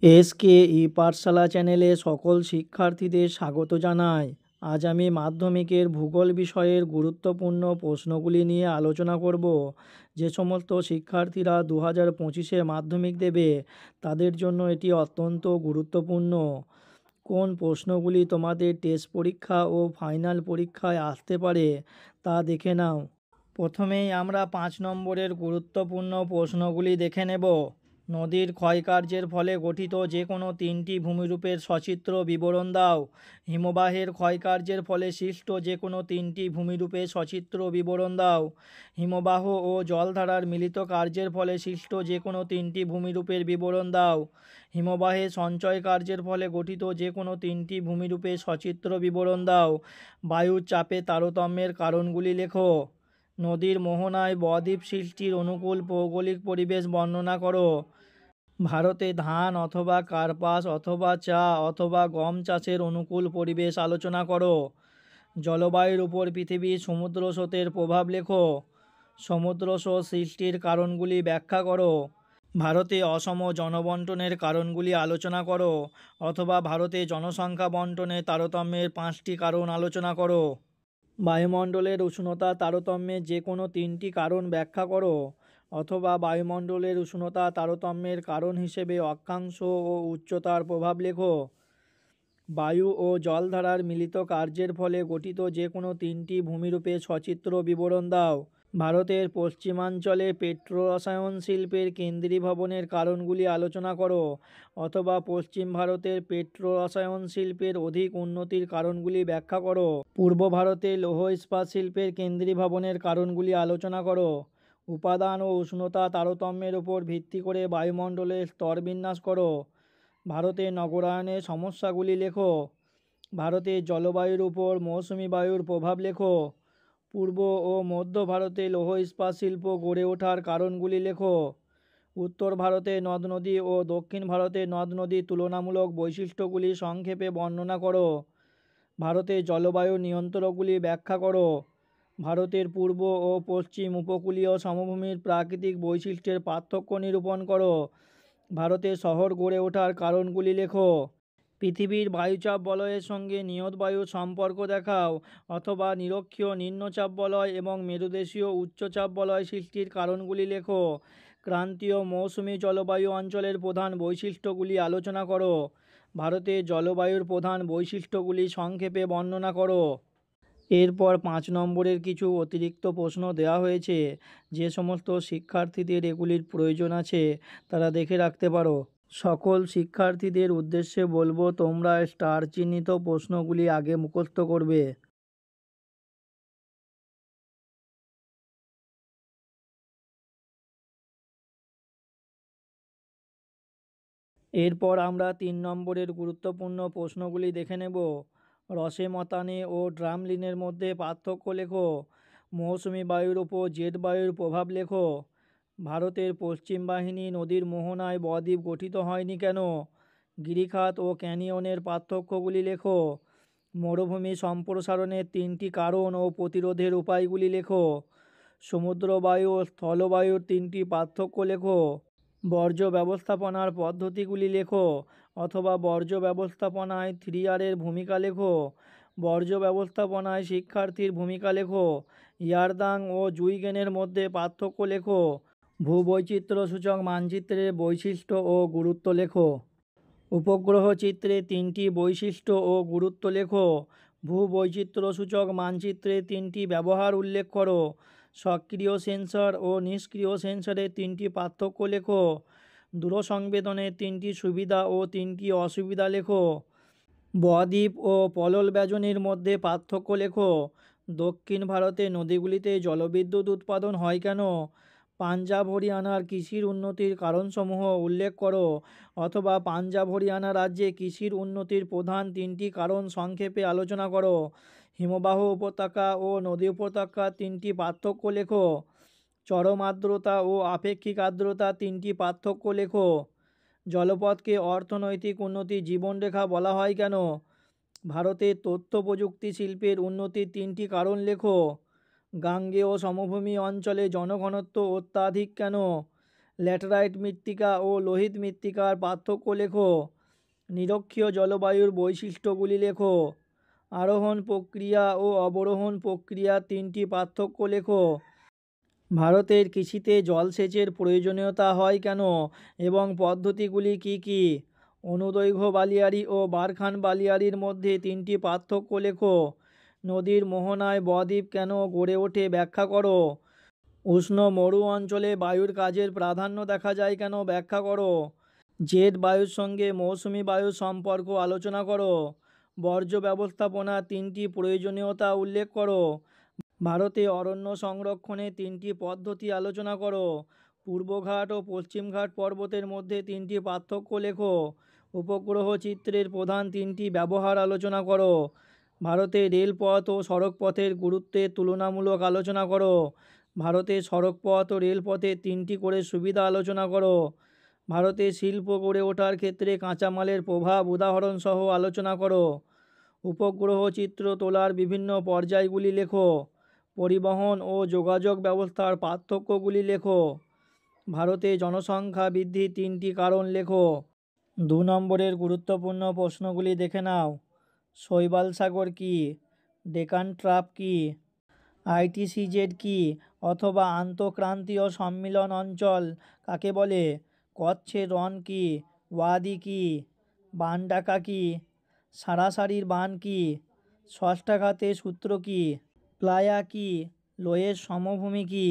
এসকেই পাঠশালা চ্যানেলে সকল শিক্ষার্থীদের স্বাগত জানাই। আজ আমি মাধ্যমিকের ভূগোল বিষয়ের গুরুত্বপূর্ণ প্রশ্নগুলি নিয়ে আলোচনা করব। যে সমস্ত শিক্ষার্থীরা 2025-এ মাধ্যমিক দেবে তাদের জন্য এটি অত্যন্ত গুরুত্বপূর্ণ। কোন প্রশ্নগুলি তোমাদের টেস্ট পরীক্ষা ও ফাইনাল পরীক্ষায় আসতে পারে তা দেখে নাও। প্রথমেই আমরা 5 নম্বরের গুরুত্বপূর্ণ প্রশ্নগুলি দেখে নেব। নদীর ক্ষয়কার্যের ফলে গঠিত যে কোনো 3টি ভূমিরূপের সচিত্র বিবরণ দাও। হিমবাহের ক্ষয়কার্যের ফলে সৃষ্ট যে কোনো 3টি ভূমিরূপের সচিত্র বিবরণ দাও। হিমবাহ ও জলধারার মিলিত কার্যের ফলে সৃষ্ট যে কোনো 3টি ভূমিরূপের বিবরণ দাও। হিমবাহে সঞ্চয় কার্যের ফলে গঠিত যে কোনো 3টি ভূমিরূপের সচিত্র বিবরণ দাও। বায়ুর চাপে তারতম্যের কারণগুলি লেখো। নদীর মোহনায় বদ্বীপ সৃষ্টির অনুকূল ভৌগোলিক পরিবেশ বর্ণনা করো। ভারতে ধান অথবা কার্পাস অথবা চা অথবা গম চাষের অনুকূল পরিবেশ আলোচনা করো। জলবায়ুর উপর পৃথিবীর সমুদ্র স্রোতের প্রভাব লেখো। সমুদ্র স্রোত সৃষ্টির কারণগুলি ব্যাখ্যা করো। ভারতে অসম জনবন্টনের কারণগুলি আলোচনা করো অথবা ভারতে জনসংখ্যা বন্টনে তারতম্যের 5টি কারণ আলোচনা করো। বায়ুমণ্ডলের উষ্ণতা তারতম্যের যে কোনো 3টি কারণ ব্যাখ্যা করো অথবা বায়ুমণ্ডলের উষ্ণতা তারতম্যের কারণ হিসেবে অক্ষাংশ ও উচ্চতার প্রভাব লেখো। বায়ু ও জলধারার মিলিত কার্যের ফলে গঠিত যে কোনো 3টি ভূমিরূপে সচিত্র বিবরণ দাও। ভারতের পশ্চিমাঞ্চলে পেট্রোরসায়ন শিল্পের কেন্দ্রীভবনের কারণগুলি আলোচনা করো অথবা পশ্চিম ভারতের পেট্রোরসায়ন শিল্পের অধিক উন্নতির কারণগুলি ব্যাখ্যা করো। পূর্ব ভারতে লৌহ ইস্পাত শিল্পের কেন্দ্রীভবনের কারণগুলি আলোচনা করো। উপাদান ও উষ্ণতা তারতম্যের উপর ভিত্তি করে বায়ুমণ্ডলের স্তরবিন্যাস করো। ভারতে নগরায়নের সমস্যাগুলি লেখো। ভারতের জলবায়ুর উপর মৌসুমি বায়ুর প্রভাব লেখো। পূর্ব ও মধ্য ভারতে লৌহ ইস্পাত শিল্প গড়ে ওঠার কারণগুলি লেখো। উত্তর ভারতে নদ নদী ও দক্ষিণ ভারতে নদ নদীর তুলনামূলক বৈশিষ্ট্যগুলি সংক্ষেপে বর্ণনা করো। ভারতের জলবায়ু নিয়ন্ত্রকগুলি ব্যাখ্যা করো। ভারতের পূর্ব ও পশ্চিম উপকূলীয় সমভূমির প্রাকৃতিক বৈশিষ্ট্যের পার্থক্য নিরূপণ করো। ভারতের শহর গড়ে ওঠার কারণগুলি লেখো। পৃথিবীর বায়ুচাপ বলয়ের সঙ্গে নিয়ত বায়ুর সম্পর্ক দেখাও অথবা নিরক্ষীয় নিম্নচাপ বলয় এবং মেরুদেশীয় উচ্চচাপ বলয় সৃষ্টির কারণগুলি লেখো। ক্রান্তীয় মৌসুমী জলবায়ু অঞ্চলের প্রধান বৈশিষ্ট্যগুলি আলোচনা করো। ভারতের জলবায়ুর প্রধান বৈশিষ্ট্যগুলি সংক্ষেপে বর্ণনা করো। এরপর 5 নম্বরের কিছু অতিরিক্ত প্রশ্ন দেওয়া হয়েছে। যে সমস্ত শিক্ষার্থীদের এগুলির প্রয়োজন আছে তারা দেখে রাখতে পারো। সকল শিক্ষার্থীদের উদ্দেশ্যে বলবো তোমরা স্টার চিহ্নিত প্রশ্নগুলি আগে মুখস্থ করবে। এরপর আমরা 3 নম্বরের গুরুত্বপূর্ণ প্রশ্নগুলি দেখে নেব। রসে মতানে ও ড্রামলিনের মধ্যে পার্থক্য লেখো। মৌসুমি বায়ুর উপর জেট বায়ুর প্রভাব লেখো। ভারতের পশ্চিম বাহিনী নদীর মোহনায় বদ্বীপ গঠিত হয়নি কেন? গিরিখাত ও ক্যানিয়নের পার্থক্যগুলি লেখো। মরুভূমি সম্প্রসারণের 3টি কারণ ও প্রতিরোধের উপায়গুলি লেখো। সমুদ্রবায়ু ও স্থলবায়ুর 3টি পার্থক্য লেখো। বর্জ্য ব্যবস্থাপনার পদ্ধতিগুলি লেখো অথবা বর্জ্য ব্যবস্থাপনায় 3R'ের ভূমিকা লেখো। বর্জ্য ব্যবস্থাপনায় শিক্ষার্থীর ভূমিকা লেখো। ইয়ারদাং ও জুইগেনের মধ্যে পার্থক্য লেখো। ভূবৈচিত্র্য সূচক মানচিত্রের বৈশিষ্ট্য ও গুরুত্ব লেখো। উপগ্রহ চিত্রে 3টি বৈশিষ্ট্য ও গুরুত্ব লেখো। ভূবৈচিত্র্য সূচক মানচিত্রে 3টি ব্যবহার উল্লেখ করো। সক্রিয় সেন্সর ও নিষ্ক্রিয় সেন্সরের 3টি পার্থক্য লেখো। দূরসংবেদনের 3টি সুবিধা ও 3টি অসুবিধা লেখো। বদ্বীপ ও পলল ব্যজনীর মধ্যে পার্থক্য লেখো। দক্ষিণ ভারতে নদীগুলিতে জলবিদ্যুৎ উৎপাদন হয় কেন? পাঞ্জাব হরিয়ানার কৃষির উন্নতির কারণসমূহ উল্লেখ করো অথবা পাঞ্জাব হরিয়ানা রাজ্যে কৃষির উন্নতির প্রধান 3টি কারণ সংক্ষেপে আলোচনা করো। হিমবাহ উপত্যকা ও নদী উপত্যকার 3টি পার্থক্য লেখো। চরম আর্দ্রতা ও আপেক্ষিক আর্দ্রতা 3টি পার্থক্য লেখো। জলপথকে অর্থনৈতিক উন্নতির জীবনরেখা বলা হয় কেন? ভারতের তথ্য প্রযুক্তি শিল্পের উন্নতির 3টি কারণ লেখো। গাঙ্গেয় সমভূমি অঞ্চলে জনঘনত্ব অত্যাধিক কেন? ল্যাটেরাইট মৃত্তিকা ও লোহিত মৃত্তিকার পার্থক্য লেখো। নিরক্ষীয় জলবায়ুর বৈশিষ্ট্যগুলি লেখো। আরোহণ প্রক্রিয়া ও অবরোহণ প্রক্রিয়ার 3টি পার্থক্য লেখো। ভারতের কৃষিতে জলসেচের প্রয়োজনীয়তা হয় কেন এবং পদ্ধতিগুলি কি কি? অনুদৈর্ঘ্য বালিয়াড়ি ও বারখান বালিয়াড়ির মধ্যে 3টি পার্থক্য লেখো। নদীর মোহনায় বদ্বীপ কেন গড়ে ওঠে ব্যাখ্যা করো। উষ্ণ মরু অঞ্চলে বায়ুর কাজের প্রাধান্য দেখা যায় কেন ব্যাখ্যা করো। জেট বায়ুর সঙ্গে মৌসুমি বায়ুর সম্পর্ক আলোচনা করো। বর্জ্য ব্যবস্থাপনার 3টি প্রয়োজনীয়তা উল্লেখ করো। ভারতে অরণ্য সংরক্ষণের 3টি পদ্ধতি আলোচনা করো। পূর্বঘাট ও পশ্চিমঘাট পর্বতের মধ্যে 3টি পার্থক্য লেখো। উপগ্রহ চিত্রের প্রধান 3টি ব্যবহার আলোচনা করো। ভারতে রেলপথ ও সড়কপথের গুরুত্বের তুলনামূলক আলোচনা করো। ভারতে সড়কপথ ও রেলপথের 3টি করে সুবিধা আলোচনা করো। ভারতে শিল্প গড়ে ওঠার ক্ষেত্রে কাঁচামালের প্রভাব উদাহরণসহ আলোচনা করো। উপগ্রহ চিত্র তোলার বিভিন্ন পর্যায়গুলি লেখো। পরিবহন ও যোগাযোগ ব্যবস্থার পার্থক্যগুলি লেখো। ভারতে জনসংখ্যা বৃদ্ধির 3টি কারণ লেখো। 2 নম্বরের গুরুত্বপূর্ণ প্রশ্নগুলি দেখে নাও। শৈবাল সাগর কি? ডেকান ট্রাপ কি? আইটিসিজেড কি অথবা আন্তঃক্রান্তীয় সম্মিলন অঞ্চল কাকে বলে? কচ্ছের রণ কি? ওয়াদি কি? বান ডাকা কি? সারাসারির বান কি? ষষ্ঠাঘাতের সূত্র কি? প্লায়া কি? লোহের সমভূমি কি?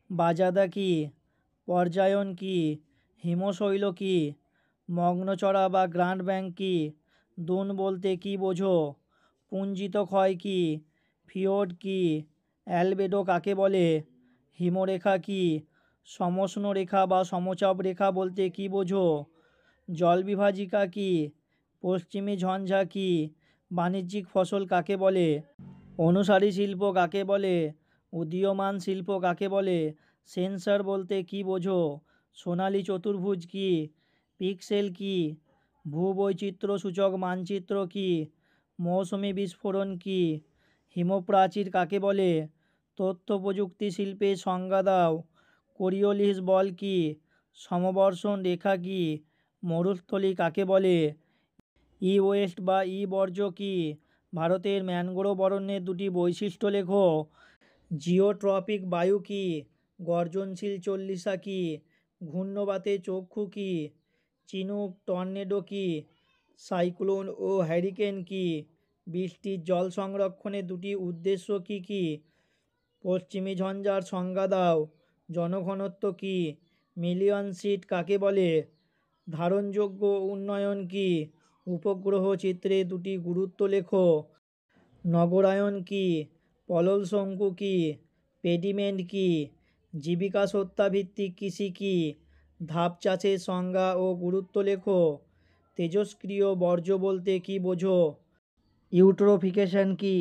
বাজাদা কি? পর্যায়ন কি? হিমশৈল কি? মগ্নচড়া বা গ্রান্ড ব্যাংক কি? দুন বলতে কি বোঝো? পুঞ্জিত ক্ষয় কি? ফিওর্ড কি? অ্যালবেডো কাকে বলে? হিমরেখা কি? সমষ্ণ রেখা বা সমচাপ রেখা বলতে কি বোঝো? জলবিভাজিকা কি? পশ্চিমী ঝঞ্ঝা কি? বাণিজ্যিক ফসল কাকে বলে? অনুসারী শিল্প কাকে বলে? উদীয়মান শিল্প কাকে বলে? সেন্সর বলতে কি বোঝো? সোনালী চতুর্ভুজ কি? পিক্সেল কি? ভূবৈচিত্র্য সূচক মানচিত্র কি? মৌসুমি বিস্ফোরণ কি? হিমপ্রাচীর কাকে বলে? তথ্য প্রযুক্তি শিল্পের সংজ্ঞা দাও। কোরিওলিস বল কি? সমবর্ষণ রেখা কি? মরুস্থলী কাকে বলে? ই ওয়েস্ট বা ই বর্জ্য কি? ভারতের ম্যানগ্রোভ অরণ্যের 2টি বৈশিষ্ট্য লেখো। জিওট্রপিক বায়ু কি? গর্জনশীল চল্লিশা কি? ঘূর্ণবাতে চক্ষু কি? চিনুক টর্নেডো কি? সাইক্লোন ও হ্যারিকেন কি? বৃষ্টির জল সংরক্ষণের 2টি উদ্দেশ্য কি কি? পশ্চিমী ঝঞ্ঝার সংজ্ঞা দাও। জনঘনত্ব কি? মিলিয়ন সিট কাকে বলে? ধারণযোগ্য উন্নয়ন কি? উপগ্রহ চিত্রে 2টি গুরুত্ব লেখো। নগরায়ন কি? পলল শঙ্কু কি? পেডিমেন্ট কি? জীবিকা সত্তাভিত্তিক কৃষি কি? ধাপ চাষের সংজ্ঞা ও গুরুত্ব লেখো। তেজস্ক্রিয় বর্জ্য বলতে কি বোঝো? ইউট্রোফিকেশন কি?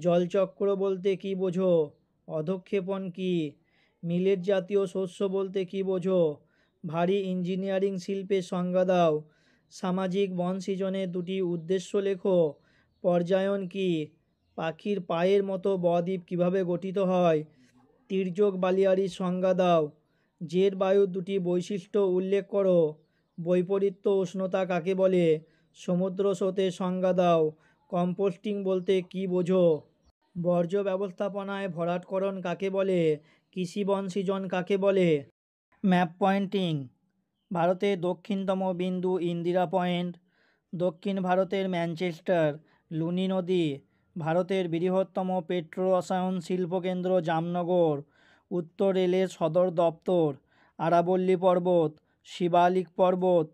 জলচক্র বলতে কি বোঝো? অধঃক্ষেপণ কি? মিলেট জাতীয় শস্য বলতে কি বোঝো? ভারী ইঞ্জিনিয়ারিং শিল্পের সংজ্ঞা দাও। সামাজিক বন সৃজনের 2টি উদ্দেশ্য লেখো। পর্যায়ন কি? পাখির পায়ের মতো বদ্বীপ কিভাবে গঠিত হয়? তির্যক বালিয়াড়ির সংজ্ঞা দাও। জেট বায়ুর 2টি বৈশিষ্ট্য উল্লেখ করো। বৈপরীত্য উষ্ণতা কাকে বলে? সমুদ্র স্রোতের সংজ্ঞা দাও। কম্পোস্টিং বলতে কি বোঝো? বর্জ্য ব্যবস্থাপনায় ভরাটকরণ কাকে বলে? কৃষি বন সৃজন কাকে বলে? Map pointing. ভারতের দক্ষিণতম বিন্দু ইন্দিরা পয়েন্ট। দক্ষিণ ভারতের ম্যানচেস্টার। লুনি নদী। ভারতের বৃহত্তম পেট্রো রসায়ন শিল্পকেন্দ্র জামনগর। উত্তর রেলের সদর দপ্তর। আরাবল্লী পর্বত। শিবালিক পর্বত।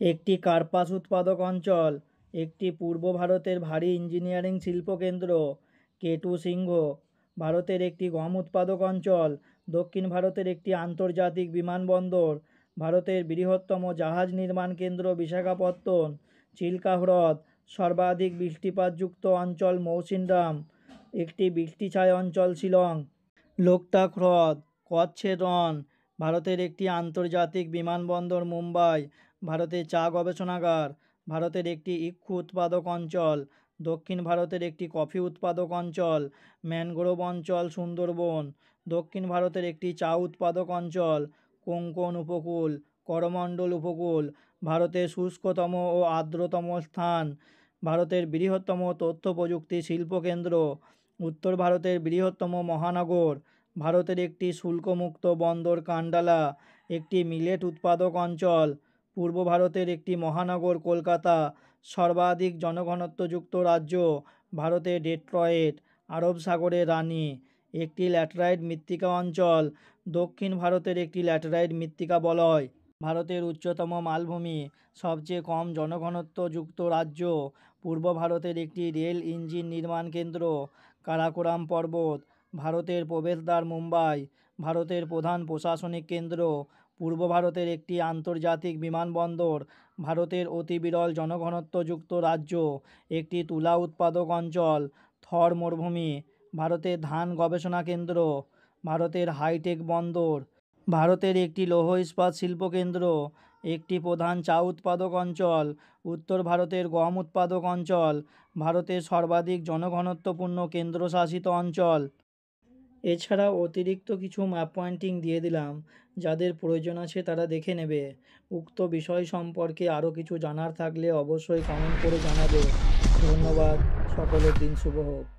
একটি কার্পাস উৎপাদক অঞ্চল। একটি পূর্ব ভারতের ভারী ইঞ্জিনিয়ারিং শিল্পকেন্দ্র। কেটু সিংহ। ভারতের একটি গম উৎপাদক অঞ্চল। দক্ষিণ ভারতের একটি আন্তর্জাতিক বিমানবন্দর। ভারতের বৃহত্তম জাহাজ নির্মাণ কেন্দ্র বিশাখাপত্তনম। চিল্কা হ্রদ। সর্বাধিক বৃষ্টিপাতযুক্ত অঞ্চল মৌসিনরাম। একটি বৃষ্টিছায় অঞ্চল শিলং। লোকটাক হ্রদ। কচ্ছের রণ। ভারতের একটি আন্তর্জাতিক বিমানবন্দর মুম্বাই। ভারতের চা গবেষণাগার। ভারতের একটি ইক্ষু উৎপাদক অঞ্চল। দক্ষিণ ভারতের একটি কফি উৎপাদক অঞ্চল। ম্যানগ্রোভ অঞ্চল সুন্দরবন। দক্ষিণ ভারতের একটি চা উৎপাদক অঞ্চল। কোঙ্কণ উপকূল, করমণ্ডল উপকূল, ভারতের শুষ্কতম ও আর্দ্রতম স্থান, ভারতের বৃহত্তম তথ্য প্রযুক্তি শিল্পকেন্দ্র, উত্তর ভারতের বৃহত্তম মহানগর, ভারতের একটি শুল্কমুক্ত বন্দর কান্ডালা, একটি মিলেট উৎপাদক অঞ্চল, পূর্ব ভারতের একটি মহানগর কলকাতা, সর্বাধিক জনঘনত্বযুক্ত রাজ্য ভারতের ডেট্রয়েট, আরব সাগরের রানী, একটি ল্যাটেরাইট মৃত্তিকা অঞ্চল, দক্ষিণ ভারতের একটি ল্যাটেরাইট মৃত্তিকা বলয়, ভারতের উচ্চতম মালভূমি, সবচেয়ে কম জনঘনত্বযুক্ত রাজ্য, পূর্ব ভারতের একটি রেল ইঞ্জিন নির্মাণ কেন্দ্র, কারাকোরাম পর্বত, ভারতের প্রবেশদ্বার মুম্বাই, ভারতের প্রধান প্রশাসনিক কেন্দ্র, পূর্ব ভারতের একটি আন্তর্জাতিক বিমানবন্দর, ভারতের অতি বিরল জনঘনত্বযুক্ত রাজ্য, একটি তুলা উৎপাদক অঞ্চল, থর মরুভূমি, ভারতের ধান গবেষণা কেন্দ্র, ভারতের হাইটেক বন্দর, ভারতের একটি লৌহ ইস্পাত শিল্পকেন্দ্র, একটি প্রধান চা উৎপাদক অঞ্চল, উত্তর ভারতের গম উৎপাদক অঞ্চল, ভারতের সর্বাধিক জনঘনত্বপূর্ণ কেন্দ্রশাসিত অঞ্চল। এছাড়াও অতিরিক্ত কিছু ম্যাপ পয়েন্টিং দিয়ে দিলাম, যাদের প্রয়োজন আছে তারা দেখে নেবে। উক্ত বিষয় সম্পর্কে আরও কিছু জানার থাকলে অবশ্যই কমেন্ট করে জানাবে। ধন্যবাদ। সকলের দিন শুভ হোক।